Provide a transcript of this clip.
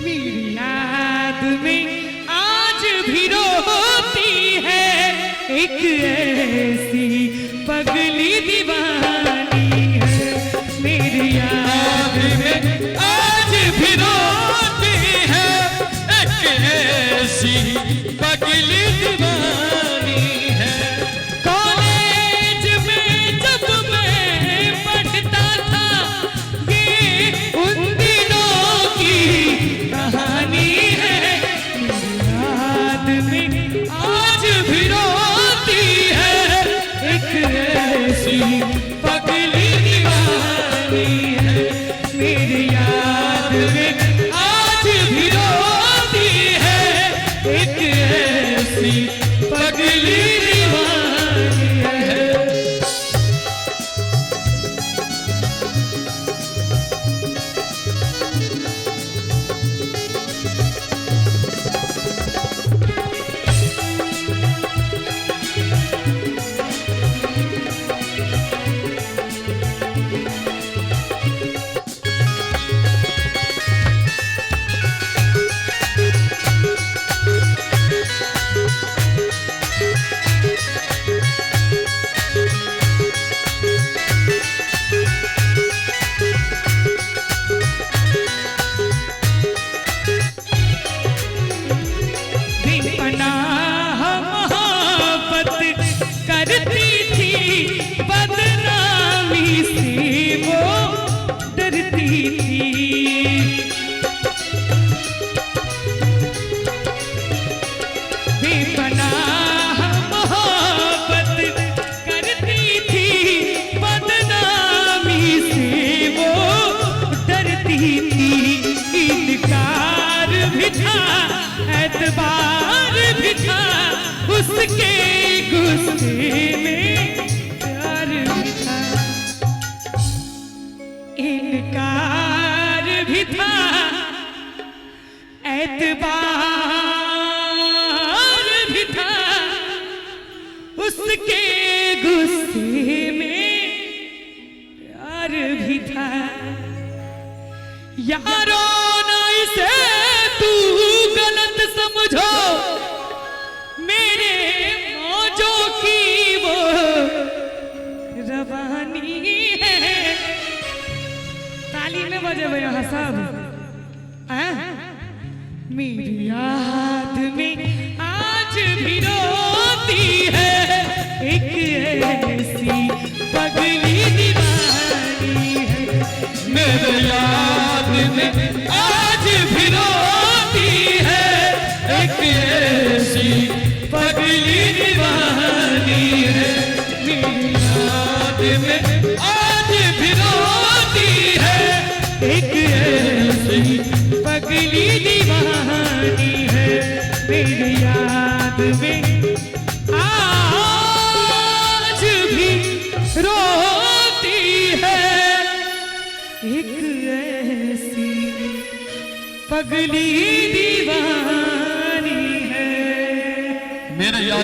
मेरी याद में आज भी रोती है एक ऐसी पगली दीवानी है। मेरी याद में आज भी रोती है एक ऐसी पगली दीवानी है। कॉलेज में जब मैं पढ़ता था ये उन दिनों की कहानी है। मेरी याद में आज भी रोती है एक ऐसी पगली दीवानी है। मेरी याद में आज भी रोती है एक ऐसी पगली दीवानी है। बेपनाह मोहब्बत करती थी बदनामी से वो डरती थी। बेपनाह मोहब्बत करती थी बदनामी से वो डरती थी। इनकार भी था एतबार भी था उसके गुस्से में प्यार भी था। इनकार भी था एतबार भी था उसके गुस्से में प्यार भी था। यारो ना इसे तू गलत समझो मेरे मौजों की वो रवानी है। ताली में बजे हुए यहाँ सब मेरी याद में आज भी रोती है एक ऐसी पगली दीवानी है। मेरे याद में आज भी रोती है एक ऐसी पगली दीवानी है। मेरी याद में आज भी रोती है एक ऐसी पगली दीवानी है। मेरी याद में आज भी रोती है एक ऐसी पगली दीवानी है। मेरे याद